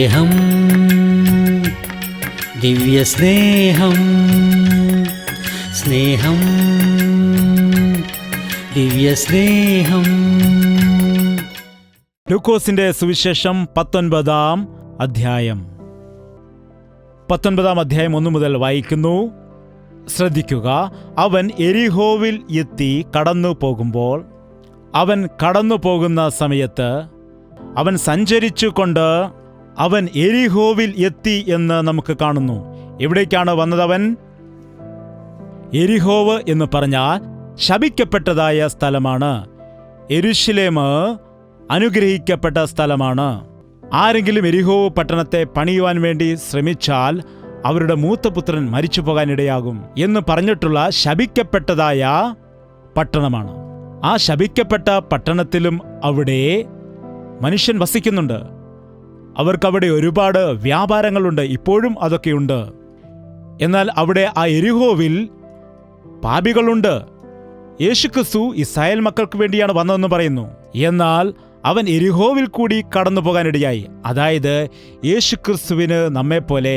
സ്നേഹം, ദിവ്യസ്നേഹം, സ്നേഹം, ദിവ്യസ്നേഹം. ലൂക്കോസിന്റെ സുവിശേഷം 19-ാം അധ്യായം. 19-ാം അധ്യായം 1 മുതൽ വായിക്കുന്നു. ശ്രദ്ധിക്കുക. അവൻ എരിഹോവിൽ എത്തി കടന്നു പോകുമ്പോൾ, അവൻ കടന്നു പോകുന്ന സമയത്ത് അവൻ സഞ്ചരിച്ചുകൊണ്ട് അവൻ എരിഹോവിൽ എത്തി എന്ന് നമുക്ക് കാണുന്നു. എവിടേക്കാണ് വന്നതവൻ? എരിഹോവ് എന്ന് പറഞ്ഞാൽ ശപിക്കപ്പെട്ടതായ സ്ഥലമാണ്. യെരൂശലേം അനുഗ്രഹിക്കപ്പെട്ട സ്ഥലമാണ്. ആരെങ്കിലും എരിഹോവ് പട്ടണത്തെ പണിയുവാൻ വേണ്ടി ശ്രമിച്ചാൽ അവരുടെ മൂത്തപുത്രൻ മരിച്ചു പോകാനിടയാകും എന്ന് പറഞ്ഞിട്ടുള്ള ശപിക്കപ്പെട്ടതായ പട്ടണമാണ്. ആ ശപിക്കപ്പെട്ട പട്ടണത്തിലും അവിടെ മനുഷ്യൻ വസിക്കുന്നുണ്ട്. അവർക്കവിടെ ഒരുപാട് വ്യാപാരങ്ങളുണ്ട്, ഇപ്പോഴും അതൊക്കെയുണ്ട്. എന്നാൽ അവിടെ ആ എരിഹോവിൽ പാപികളുണ്ട്. യേശുക്രിസ്തു ഇസ്രായേൽ മക്കൾക്ക് വേണ്ടിയാണ് വന്നതെന്ന് പറയുന്നു. എന്നാൽ അവൻ എരിഹോവിൽ കൂടി കടന്നു പോകാനിടയായി. അതായത് യേശുക്രിസ്തുവിന് നമ്മെപ്പോലെ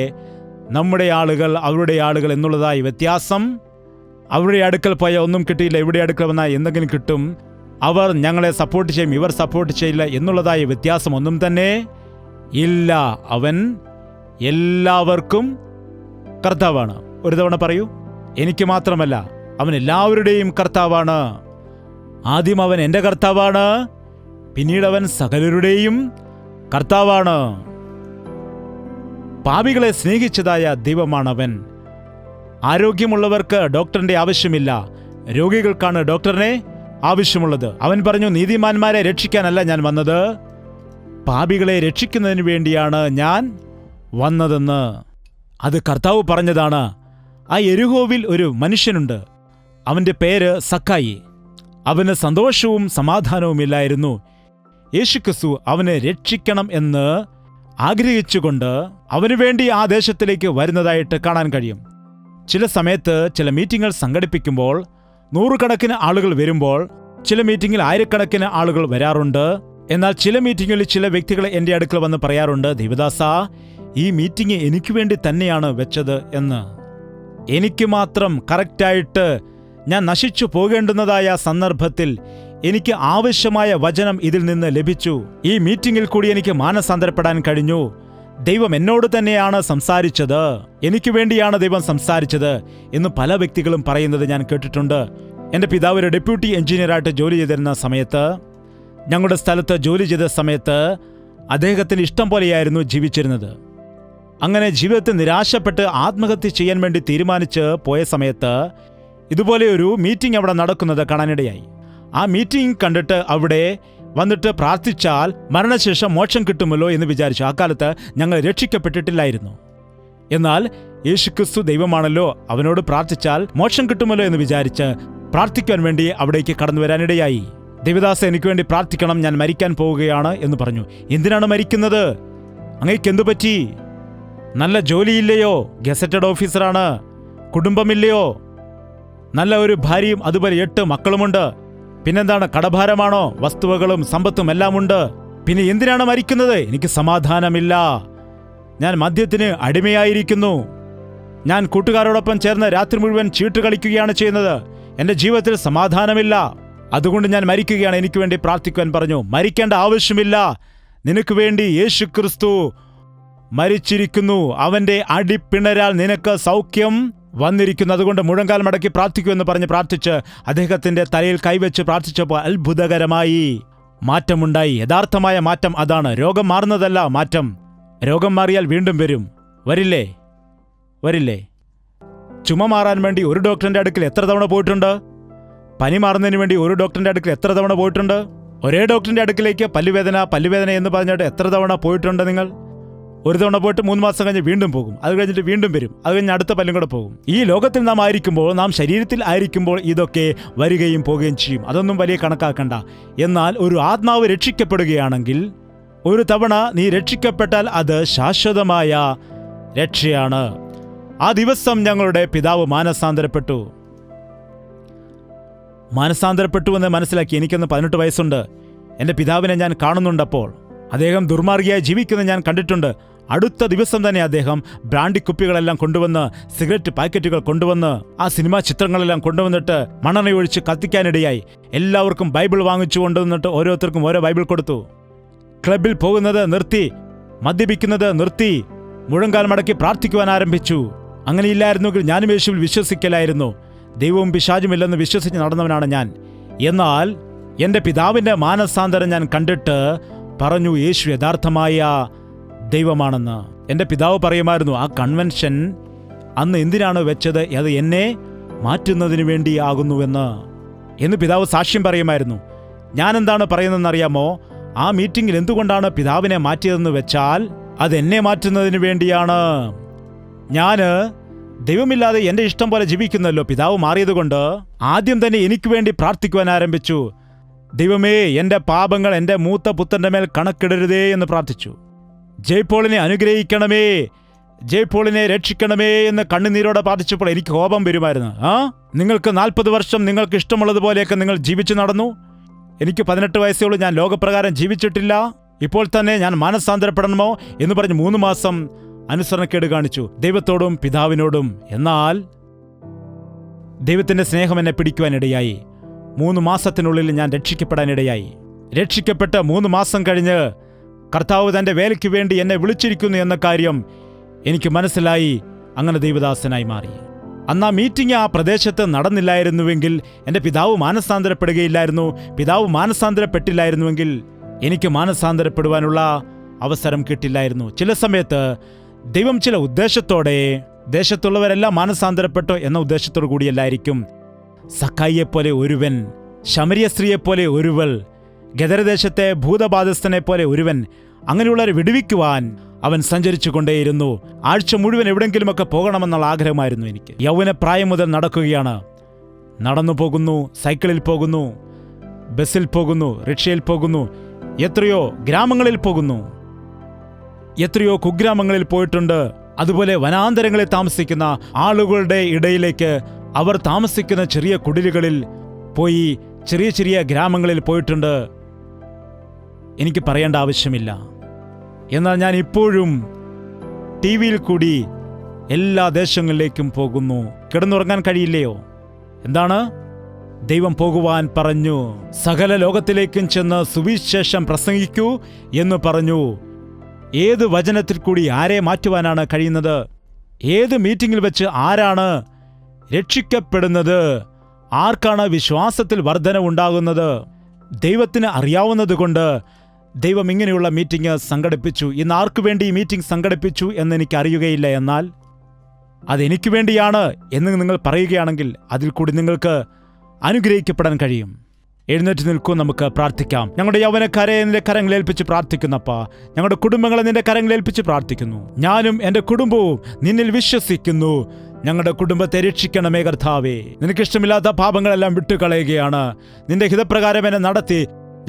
നമ്മുടെ ആളുകൾ അവരുടെ ആളുകൾ എന്നുള്ളതായി വ്യത്യാസം. അവരുടെ അടുക്കൽ പോയാൽ ഒന്നും കിട്ടിയില്ല, ഇവിടെ അടുക്കൽ വന്നാൽ എന്തെങ്കിലും കിട്ടും. അവർ ഞങ്ങളെ സപ്പോർട്ട് ചെയ്യും, ഇവർ സപ്പോർട്ട് ചെയ്യില്ല എന്നുള്ളതായ വ്യത്യാസം ഒന്നും തന്നെ ഇല്ല. അവൻ എല്ലാവർക്കും കർത്താവാണ്. ഒരു തവണ പറയൂ, എനിക്ക് മാത്രമല്ല, അവൻ എല്ലാവരുടെയും കർത്താവാണ്. ആദ്യം അവൻ എൻ്റെ കർത്താവാണ്, പിന്നീട് അവൻ സകലരുടെയും കർത്താവാണ്. പാപികളെ സ്നേഹിച്ചതായ ദൈവമാണവൻ. ആരോഗ്യമുള്ളവർക്ക് ഡോക്ടറിന്റെ ആവശ്യമില്ല, രോഗികൾക്കാണ് ഡോക്ടറിനെ ആവശ്യമുള്ളത്. അവൻ പറഞ്ഞു, നീതിമാന്മാരെ രക്ഷിക്കാനല്ല ഞാൻ വന്നത്, പാപികളെ രക്ഷിക്കുന്നതിന് വേണ്ടിയാണ് ഞാൻ വന്നതെന്ന്. അത് കർത്താവ് പറഞ്ഞതാണ്. ആ യെരിഹോവിൽ ഒരു മനുഷ്യനുണ്ട്. അവൻ്റെ പേര് സക്കായി. അവന് സന്തോഷവും സമാധാനവുമില്ലായിരുന്നു. യേശുക്രിസ്തു അവനെ രക്ഷിക്കണം എന്ന് ആഗ്രഹിച്ചുകൊണ്ട് അവനു വേണ്ടി ആ ദേശത്തിലേക്ക് വരുന്നതായിട്ട് കാണാൻ കഴിയും. ചില സമയത്ത് ചില മീറ്റിങ്ങുകൾ സംഘടിപ്പിക്കുമ്പോൾ 100 കണക്കിന് ആളുകൾ വരുമ്പോൾ, ചില മീറ്റിങ്ങിൽ 1000 ആളുകൾ വരാറുണ്ട്. എന്നാൽ ചില മീറ്റിങ്ങുകളിൽ ചില വ്യക്തികൾ എൻ്റെ അടുക്കൽ വന്ന് പറയാറുണ്ട്, ദേവദാസ, ഈ മീറ്റിംഗ് എനിക്ക് വേണ്ടി തന്നെയാണ് വെച്ചത് എന്ന്. എനിക്ക് മാത്രം കറക്റ്റായിട്ട് ഞാൻ നശിച്ചു പോകേണ്ടുന്നതായ സന്ദർഭത്തിൽ എനിക്ക് ആവശ്യമായ വചനം ഇതിൽ നിന്ന് ലഭിച്ചു. ഈ മീറ്റിംഗിൽ കൂടി എനിക്ക് മാനസാന്തരപ്പെടാൻ കഴിഞ്ഞു. ദൈവം എന്നോട് തന്നെയാണ് സംസാരിച്ചത്, എനിക്ക് വേണ്ടിയാണ് ദൈവം സംസാരിച്ചത് എന്ന് പല വ്യക്തികളും പറയുന്നത് ഞാൻ കേട്ടിട്ടുണ്ട്. എൻ്റെ പിതാവ് ഒരു ഡെപ്യൂട്ടി എഞ്ചിനീയറായിട്ട് ജോലി ചെയ്തിരുന്ന സമയത്ത്, ഞങ്ങളുടെ സ്ഥലത്ത് ജോലി ചെയ്ത സമയത്ത് അദ്ദേഹത്തിന് ഇഷ്ടം പോലെയായിരുന്നു ജീവിച്ചിരുന്നത്. അങ്ങനെ ജീവിതത്തിൽ നിരാശപ്പെട്ട് ആത്മഹത്യ ചെയ്യാൻ വേണ്ടി തീരുമാനിച്ച് പോയ സമയത്ത് ഇതുപോലെ ഒരു മീറ്റിംഗ് അവിടെ നടക്കുന്നത് കാണാനിടയായി. ആ മീറ്റിംഗ് കണ്ടിട്ട് അവിടെ വന്നിട്ട് പ്രാർത്ഥിച്ചാൽ മരണശേഷം മോക്ഷം കിട്ടുമല്ലോ എന്ന് വിചാരിച്ചു. ആ കാലത്ത് ഞങ്ങൾ രക്ഷിക്കപ്പെട്ടിട്ടില്ലായിരുന്നു. എന്നാൽ യേശുക്രിസ്തു ദൈവമാണല്ലോ, അവനോട് പ്രാർത്ഥിച്ചാൽ മോക്ഷം കിട്ടുമല്ലോ എന്ന് വിചാരിച്ച് പ്രാർത്ഥിക്കാൻ വേണ്ടി അവിടേക്ക് കടന്നു വരാനിടയായി. ദേവദാസ, എനിക്ക് വേണ്ടി പ്രാർത്ഥിക്കണം, ഞാൻ മരിക്കാൻ പോവുകയാണ് എന്ന് പറഞ്ഞു. എന്തിനാണ് മരിക്കുന്നത്? അങ്ങേക്ക് എന്തു പറ്റി? നല്ല ജോലിയില്ലയോ? ഗസറ്റഡ് ഓഫീസറാണ്. കുടുംബമില്ലയോ? നല്ല ഒരു ഭാര്യയും അതുപോലെ 8 മക്കളുമുണ്ട്. പിന്നെന്താണ്? കടഭാരമാണോ? വസ്തുവകളും സമ്പത്തും എല്ലാം ഉണ്ട്. പിന്നെ എന്തിനാണ് മരിക്കുന്നത്? എനിക്ക് സമാധാനമില്ല, ഞാൻ മദ്യത്തിന് അടിമയായിരിക്കുന്നു, ഞാൻ കൂട്ടുകാരോടൊപ്പം ചേർന്ന് രാത്രി മുഴുവൻ ചീട്ട് കളിക്കുകയാണ് ചെയ്യുന്നത്, എൻ്റെ ജീവിതത്തിൽ സമാധാനമില്ല, അതുകൊണ്ട് ഞാൻ മരിക്കുകയാണ്, എനിക്ക് വേണ്ടി പ്രാർത്ഥിക്കുവാൻ പറഞ്ഞു. മരിക്കേണ്ട ആവശ്യമില്ല, നിനക്ക് വേണ്ടി യേശുക്രിസ്തു മരിച്ചിരിക്കുന്നു, അവൻ്റെ അടിപ്പിണരാൽ നിനക്ക് സൗഖ്യം വന്നിരിക്കുന്നു, അതുകൊണ്ട് മുഴങ്കാൽ മടക്കി പ്രാർത്ഥിക്കുമെന്ന് പറഞ്ഞ് പ്രാർത്ഥിച്ച് അദ്ദേഹത്തിൻ്റെ തലയിൽ കൈവച്ച് പ്രാർത്ഥിച്ചപ്പോൾ അത്ഭുതകരമായി മാറ്റമുണ്ടായി. യഥാർത്ഥമായ മാറ്റം അതാണ്. രോഗം മാറുന്നതല്ല മാറ്റം. രോഗം മാറിയാൽ വീണ്ടും വരും. വരില്ലേ? ചുമ മാറാൻ വേണ്ടി ഒരു ഡോക്ടറിൻ്റെ അടുക്കൽ എത്ര തവണ പോയിട്ടുണ്ട്? പനി മാറുന്നതിന് വേണ്ടി ഒരു ഡോക്ടറിൻ്റെ അടുക്കൽ എത്ര തവണ പോയിട്ടുണ്ട്? ഒരേ ഡോക്ടറിൻ്റെ അടുക്കിലേക്ക് പല്ലുവേദന എന്ന് പറഞ്ഞിട്ട് എത്ര തവണ പോയിട്ടുണ്ട് നിങ്ങൾ? ഒരു തവണ പോയിട്ട് 3 മാസം കഴിഞ്ഞ് വീണ്ടും പോകും, അത് കഴിഞ്ഞിട്ട് വീണ്ടും വരും, അത് കഴിഞ്ഞ് അടുത്ത പല്ലും കൂടെ പോകും. ഈ ലോകത്തിൽ നാം ആയിരിക്കുമ്പോൾ, നാം ശരീരത്തിൽ ആയിരിക്കുമ്പോൾ ഇതൊക്കെ വരികയും പോവുകയും ചെയ്യും. അതൊന്നും വലിയ കണക്കാക്കണ്ട. എന്നാൽ ഒരു ആത്മാവ് രക്ഷിക്കപ്പെടുകയാണെങ്കിൽ, ഒരു തവണ നീ രക്ഷിക്കപ്പെട്ടാൽ അത് ശാശ്വതമായ രക്ഷയാണ്. ആ ദിവസം ഞങ്ങളുടെ പിതാവ് മാനസാന്തരപ്പെട്ടു എന്ന് മനസ്സിലാക്കി. എനിക്കൊന്ന് 18 വയസ്സുണ്ട്. എൻ്റെ പിതാവിനെ ഞാൻ കാണുന്നുണ്ടപ്പോൾ. അദ്ദേഹം ദുർമാർഗിയായി ജീവിക്കുന്നത് ഞാൻ കണ്ടിട്ടുണ്ട്. അടുത്ത ദിവസം തന്നെ അദ്ദേഹം ബ്രാൻഡി കുപ്പികളെല്ലാം കൊണ്ടുവന്ന്, സിഗരറ്റ് പാക്കറ്റുകൾ കൊണ്ടുവന്ന്, ആ സിനിമാ ചിത്രങ്ങളെല്ലാം കൊണ്ടുവന്നിട്ട് മണ്ണെണ്ണയൊഴിച്ച് കത്തിക്കാനിടയായി. എല്ലാവർക്കും ബൈബിൾ വാങ്ങിച്ചു കൊണ്ടുവന്നിട്ട് ഓരോരുത്തർക്കും ഓരോ ബൈബിൾ കൊടുത്തു. ക്ലബിൽ പോകുന്നത് നിർത്തി, മദ്യപിക്കുന്നത് നിർത്തി, മുഴങ്കാൽ മടക്കി പ്രാർത്ഥിക്കുവാൻ ആരംഭിച്ചു. അങ്ങനെയില്ലായിരുന്നെങ്കിൽ ഞാനും യേശുവിൽ വിശ്വസിക്കലായിരുന്നു. ദൈവവും പിശാചുമില്ലെന്ന് വിശ്വസിച്ച് നടന്നവനാണ് ഞാൻ. എന്നാൽ എൻ്റെ പിതാവിൻ്റെ മാനസാന്തരം ഞാൻ കണ്ടിട്ട് പറഞ്ഞു, യേശു യഥാർത്ഥമായ ദൈവമാണെന്ന്. എൻ്റെ പിതാവ് പറയുമായിരുന്നു, ആ കൺവെൻഷൻ അന്ന് എന്തിനാണ് വെച്ചത്, അത് എന്നെ മാറ്റുന്നതിന് വേണ്ടിയാകുന്നുവെന്ന് എന്ന് പിതാവ് സാക്ഷ്യം പറയുമായിരുന്നു. ഞാൻ എന്താണ് പറയുന്നതെന്നറിയാമോ? ആ മീറ്റിംഗിൽ എന്തുകൊണ്ടാണ് പിതാവിനെ മാറ്റിയതെന്ന് വെച്ചാൽ അത് എന്നെ മാറ്റുന്നതിന് വേണ്ടിയാണ്. ഞാൻ ദൈവമില്ലാതെ എൻ്റെ ഇഷ്ടം പോലെ ജീവിക്കുന്നല്ലോ. പിതാവ് മാറിയതുകൊണ്ട് ആദ്യം തന്നെ എനിക്ക് വേണ്ടി പ്രാർത്ഥിക്കുവാൻ ആരംഭിച്ചു. ദൈവമേ, എൻ്റെ പാപങ്ങൾ എൻ്റെ മൂത്ത പുത്രൻ്റെ മേൽ കണക്കിടരുതേ എന്ന് പ്രാർത്ഥിച്ചു. ജയ്പോളിനെ അനുഗ്രഹിക്കണമേ, ജയ്പോളിനെ രക്ഷിക്കണമേ എന്ന് കണ്ണുനീരോടെ പ്രാർത്ഥിച്ചപ്പോൾ എനിക്ക് കോപം വരുമായിരുന്നു. നിങ്ങൾക്ക് 40 വർഷം നിങ്ങൾക്ക് ഇഷ്ടമുള്ളതുപോലെയൊക്കെ നിങ്ങൾ ജീവിച്ചു നടന്നു. എനിക്ക് 18 വയസ്സേ ഉള്ളൂ. ഞാൻ ലോകപ്രകാരം ജീവിച്ചിട്ടില്ല. ഇപ്പോൾ തന്നെ ഞാൻ മാനസാന്തരപ്പെടണമോ എന്ന് പറഞ്ഞ് 3 മാസം അനുസരണക്കേട് കാണിച്ചു ദൈവത്തോടും പിതാവിനോടും. എന്നാൽ ദൈവത്തിൻ്റെ സ്നേഹം എന്നെ പിടിക്കുവാനിടയായി. 3 മാസത്തിനുള്ളിൽ ഞാൻ രക്ഷിക്കപ്പെടാനിടയായി. രക്ഷിക്കപ്പെട്ട് 3 മാസം കഴിഞ്ഞ് കർത്താവ് തൻ്റെ വേലയ്ക്ക് വേണ്ടി എന്നെ വിളിച്ചിരിക്കുന്നു എന്ന കാര്യം എനിക്ക് മനസ്സിലായി. അങ്ങനെ ദൈവദാസനായി മാറി. അന്ന് ആ മീറ്റിംഗ് ആ പ്രദേശത്ത് നടന്നില്ലായിരുന്നുവെങ്കിൽ എൻ്റെ പിതാവ് മാനസാന്തരപ്പെടുകയില്ലായിരുന്നു. പിതാവ് മാനസാന്തരപ്പെട്ടില്ലായിരുന്നുവെങ്കിൽ എനിക്ക് മാനസാന്തരപ്പെടുവാനുള്ള അവസരം കിട്ടില്ലായിരുന്നു. ചില സമയത്ത് ദൈവം ചില ഉദ്ദേശത്തോടെ, ദേശത്തുള്ളവരെല്ലാം മാനസാന്തരപ്പെട്ടു എന്ന ഉദ്ദേശത്തോടു കൂടിയല്ലായിരിക്കും. സക്കായിയെപ്പോലെ ഒരുവൻ, ശമരിയ സ്ത്രീയെപ്പോലെ ഒരുവൾ, ഗദരദേശത്തെ ഭൂതബാധസ്ഥനെ പോലെ ഒരുവൻ, അങ്ങനെയുള്ളവരെ വിടുവിക്കുവാൻ അവൻ സഞ്ചരിച്ചു കൊണ്ടേയിരുന്നു. ആഴ്ച മുഴുവൻ എവിടെങ്കിലുമൊക്കെ പോകണമെന്നുള്ള ആഗ്രഹമായിരുന്നു എനിക്ക്. യൗവനപ്രായം മുതൽ നടക്കുകയാണ്. നടന്നു പോകുന്നു, സൈക്കിളിൽ പോകുന്നു, ബസ്സിൽ പോകുന്നു, റിക്ഷയിൽ പോകുന്നു, എത്രയോ ഗ്രാമങ്ങളിൽ പോകുന്നു, എത്രയോ കുഗ്രാമങ്ങളിൽ പോയിട്ടുണ്ട്. അതുപോലെ വനാന്തരങ്ങളിൽ താമസിക്കുന്ന ആളുകളുടെ ഇടയിലേക്ക്, അവർ താമസിക്കുന്ന ചെറിയ കുടിലുകളിൽ പോയി, ചെറിയ ചെറിയ ഗ്രാമങ്ങളിൽ പോയിട്ടുണ്ട്. എനിക്ക് പറയേണ്ട ആവശ്യമില്ല. എന്നാൽ ഞാൻ ഇപ്പോഴും ടി വിയിൽ കൂടി എല്ലാ ദേശങ്ങളിലേക്കും പോകുന്നു. കിടന്നുറങ്ങാൻ കഴിയില്ലയോ? എന്താണ്? ദൈവം പോകുവാൻ പറഞ്ഞു. സകല ലോകത്തിലേക്കും ചെന്ന് സുവിശേഷം പ്രസംഗിക്കൂ എന്ന് പറഞ്ഞു. ഏത് വചനത്തിൽ കൂടി ആരെ മാറ്റുവാനാണ് കഴിയുന്നത്? ഏത് മീറ്റിംഗിൽ വെച്ച് ആരാണ് രക്ഷിക്കപ്പെടുന്നത്? ആർക്കാണ് വിശ്വാസത്തിൽ വർധനവുണ്ടാകുന്നത്? ദൈവത്തിന് അറിയാവുന്നതുകൊണ്ട് ദൈവം ഇങ്ങനെയുള്ള മീറ്റിംഗ് സംഘടിപ്പിച്ചു. ഇന്ന് ആർക്കു വേണ്ടി ഈ മീറ്റിംഗ് സംഘടിപ്പിച്ചു എന്ന് എനിക്ക് അറിയുകയില്ല. എന്നാൽ അതെനിക്ക് വേണ്ടിയാണ് എന്ന് നിങ്ങൾ പറയുകയാണെങ്കിൽ അതിൽ കൂടി നിങ്ങൾക്ക് അനുഗ്രഹിക്കപ്പെടാൻ കഴിയും. എഴുന്നേറ്റ് നിൽക്കൂ, നമുക്ക് പ്രാർത്ഥിക്കാം. ഞങ്ങളുടെ യൗവനക്കാരെ നിന്റെ കരങ്ങളേൽപ്പിച്ച് പ്രാർത്ഥിക്കുന്നപ്പാ. ഞങ്ങളുടെ കുടുംബങ്ങളെ നിന്റെ കരങ്ങളേൽപ്പിച്ച് പ്രാർത്ഥിക്കുന്നു. ഞാനും എൻ്റെ കുടുംബവും നിന്നിൽ വിശ്വസിക്കുന്നു. ഞങ്ങളുടെ കുടുംബത്തെ രക്ഷിക്കണമേ കർത്താവേ. നിനക്കിഷ്ടമില്ലാത്ത പാപങ്ങളെല്ലാം വിട്ടുകളയുകയാണ്. നിന്റെ ഹിതപ്രകാരം എന്നെ നടത്തി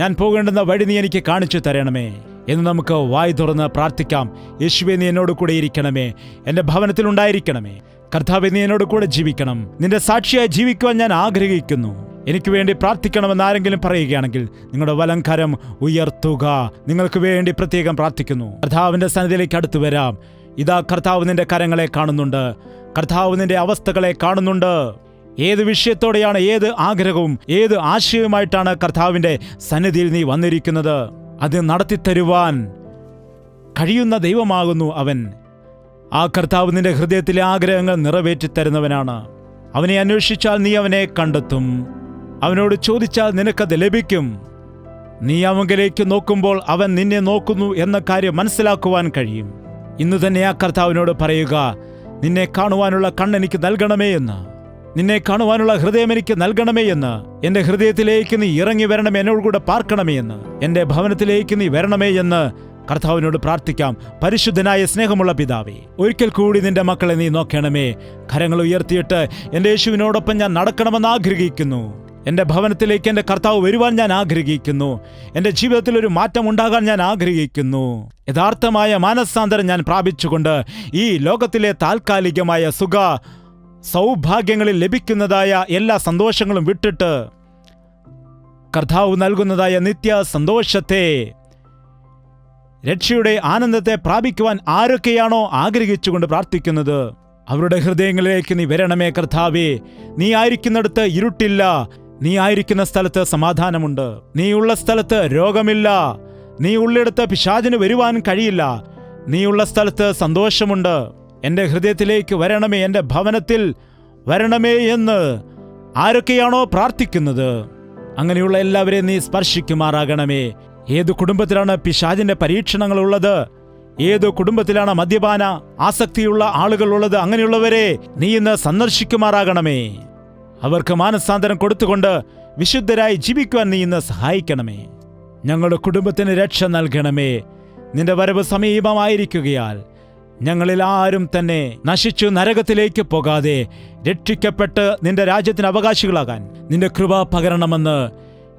ഞാൻ പോകേണ്ടുന്ന വഴി നീ എനിക്ക് കാണിച്ചു തരണമേ എന്ന് നമുക്ക് വായി തുറന്ന് പ്രാർത്ഥിക്കാം. യേശുവേ, നീ എന്നോട് കൂടെ ഇരിക്കണമേ. എൻ്റെ ഭവനത്തിൽ ഉണ്ടായിരിക്കണമേ. കർത്താവേ, നീ എന്നോട് കൂടെ ജീവിക്കണം. നിന്റെ സാക്ഷിയായി ജീവിക്കുവാൻ ഞാൻ ആഗ്രഹിക്കുന്നു. എനിക്ക് വേണ്ടി പ്രാർത്ഥിക്കണമെന്ന് ആരെങ്കിലും പറയുകയാണെങ്കിൽ നിങ്ങളുടെ വലംകരം ഉയർത്തുക. നിങ്ങൾക്ക് വേണ്ടി പ്രത്യേകം പ്രാർത്ഥിക്കുന്നു. കർത്താവിൻ്റെ സന്നിധിയിലേക്ക് അടുത്തു വരാം. ഇതാ, കർത്താവ് നിന്റെ കരങ്ങളെ കാണുന്നുണ്ട്. കർത്താവ് നിന്റെ അവസ്ഥകളെ കാണുന്നുണ്ട്. ഏത് വിഷയത്തോടെയാണ്, ഏത് ആഗ്രഹവും ഏത് ആശയവുമായിട്ടാണ് കർത്താവിൻ്റെ സന്നിധിയിൽ നീ വന്നിരിക്കുന്നത്? അത് നടത്തിത്തരുവാൻ കഴിയുന്ന ദൈവമാകുന്നു അവൻ. ആ കർത്താവ് നിന്റെ ഹൃദയത്തിലെ ആഗ്രഹങ്ങൾ നിറവേറ്റിത്തരുന്നവനാണ്. അവനെ അന്വേഷിച്ചാൽ നീ അവനെ കണ്ടെത്തും. അവനോട് ചോദിച്ചാൽ നിനക്കത് ലഭിക്കും. നീ അവങ്കിലേക്ക് നോക്കുമ്പോൾ അവൻ നിന്നെ നോക്കുന്നു എന്ന കാര്യം മനസ്സിലാക്കുവാൻ കഴിയും. ഇന്ന് തന്നെ ആ കർത്താവിനോട് പറയുക, നിന്നെ കാണുവാനുള്ള കണ്ണെനിക്ക് നൽകണമേ എന്ന്, നിന്നെ കാണുവാനുള്ള ഹൃദയം എനിക്ക് നൽകണമേ എന്ന്. എൻ്റെ ഹൃദയത്തിലേക്ക് നീ ഇറങ്ങി വരണമേ, എന്നോട് കൂടെ പാർക്കണമേ എന്ന്, എൻ്റെ ഭവനത്തിലേക്ക് നീ വരണമേ എന്ന് കർത്താവിനോട് പ്രാർത്ഥിക്കാം. പരിശുദ്ധനായ സ്നേഹമുള്ള പിതാവേ, ഒരിക്കൽ കൂടി നിന്റെ മക്കളെ നീ നോക്കണമേ. കരങ്ങൾ ഉയർത്തിയിട്ട് എൻ്റെ യേശുവിനോടൊപ്പം ഞാൻ നടക്കണമെന്ന് ആഗ്രഹിക്കുന്നു. എൻ്റെ ഭവനത്തിലേക്ക് എൻ്റെ കർത്താവ് വരുവാൻ ഞാൻ ആഗ്രഹിക്കുന്നു. എൻ്റെ ജീവിതത്തിൽ ഒരു മാറ്റം ഉണ്ടാകാൻ ഞാൻ ആഗ്രഹിക്കുന്നു. യഥാർത്ഥമായ മാനസാന്തരം ഞാൻ പ്രാപിച്ചുകൊണ്ട് ഈ ലോകത്തിലെ താൽക്കാലികമായ സുഖ സൗഭാഗ്യങ്ങളിൽ ലഭിക്കുന്നതായ എല്ലാ സന്തോഷങ്ങളും വിട്ടിട്ട് കർത്താവ് നൽകുന്നതായ നിത്യ സന്തോഷത്തെ രക്ഷയുടെ ആനന്ദത്തെ പ്രാപിക്കുവാൻ ആരൊക്കെയാണോ ആഗ്രഹിച്ചുകൊണ്ട് പ്രാർത്ഥിക്കുന്നത്, അവരുടെ ഹൃദയങ്ങളിലേക്ക് നീ വരണമേ കർത്താവേ. നീ ആയിരിക്കുന്നിടത്ത് ഇരുട്ടില്ല, നീ ആയിരിക്കുന്ന സ്ഥലത്ത് സമാധാനമുണ്ട്, നീ ഉള്ള സ്ഥലത്ത് രോഗമില്ല, നീ ഉള്ളിടത്ത് പിശാചിന് വരുവാൻ കഴിയില്ല, നീ ഉള്ള സ്ഥലത്ത് സന്തോഷമുണ്ട്. എൻ്റെ ഹൃദയത്തിലേക്ക് വരണമേ, എൻ്റെ ഭവനത്തിൽ വരണമേ എന്ന് ആരൊക്കെയാണോ പ്രാർത്ഥിക്കുന്നത്, അങ്ങനെയുള്ള എല്ലാവരെയും നീ സ്പർശിക്കുമാറാകണമേ. ഏതു കുടുംബത്തിലാണ് പിശാചിന്റെ പരീക്ഷണങ്ങൾ ഉള്ളത്, ഏതു കുടുംബത്തിലാണ് മദ്യപാന ആസക്തിയുള്ള ആളുകൾ ഉള്ളത്, അങ്ങനെയുള്ളവരെ നീ ഇന്ന് സന്ദർശിക്കുമാറാകണമേ. അവർക്ക് മാനസാന്തരം കൊടുത്തുകൊണ്ട് വിശുദ്ധരായി ജീവിക്കുവാൻ നീ ഇന്ന് സഹായിക്കണമേ. ഞങ്ങളുടെ കുടുംബത്തിന് രക്ഷ നൽകണമേ. നിന്റെ വരവ് സമീപമായിരിക്കുകയാൽ ഞങ്ങളിൽ ആരും തന്നെ നശിച്ചു നരകത്തിലേക്ക് പോകാതെ രക്ഷിക്കപ്പെട്ട് നിന്റെ രാജ്യത്തിന് അവകാശികളാകാൻ നിന്റെ കൃപ പകരണമെന്ന്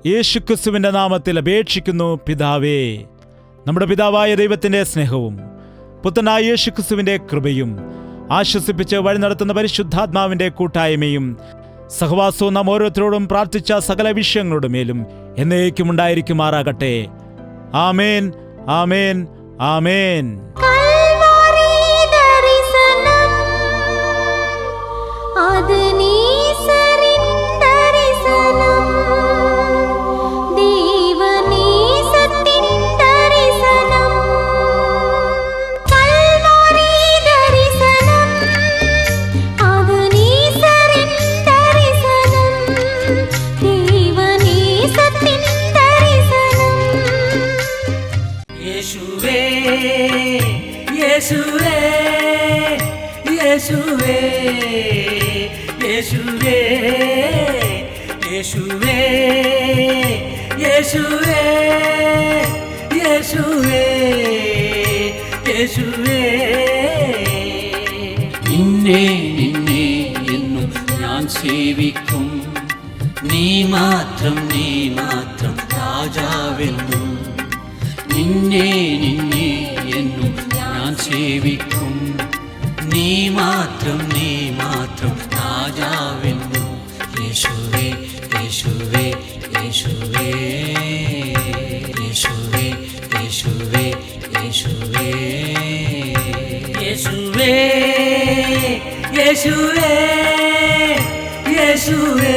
യേശുക്രിസ്തുവിന്റെ നാമത്തിൽ അപേക്ഷിക്കുന്നു പിതാവേ. നമ്മുടെ പിതാവായ ദൈവത്തിന്റെ സ്നേഹവും പുത്രനായ യേശുക്രിസ്തുവിന്റെ കൃപയും ആശ്വസിപ്പിച്ച് വഴി നടത്തുന്ന പരിശുദ്ധാത്മാവിന്റെ കൂട്ടായ്മയും സഹവാസവും നാം ഓരോരുത്തരോടും പ്രാർത്ഥിച്ച സകല വിഷയങ്ങളുടെ മേലും എന്നേക്കും ഉണ്ടായിരിക്കുമാറാകട്ടെ. ആമേൻ, ആമേൻ, ആമേൻ. യേശുവേ, യേശുവേ, യേശുവേ, യേശുവേ, യേശുവേ, യേശുവേ, യേശുവേ. നിന്നെ നിന്നെ എന്നും ഞാൻ സേവിക്കും, നീ മാത്രം രാജാവെന്നും. നിന്നെ നിന്നെ എന്നും ഞാൻ സേവിക്കും, നീ മാത്രം രാജാവെന്നും. യേശുവേ, യേശുവേ, യേശുവേ, യേശുവേ, യേശുവേ, യേശുവേ, യേശുവേ, യേശുവേ, യേശുവേ,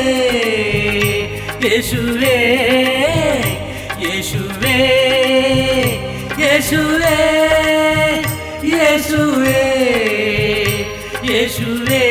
യേശുവേ, യേശുവേ, യേശുവേ, യേശുവേ, യേശുവേ.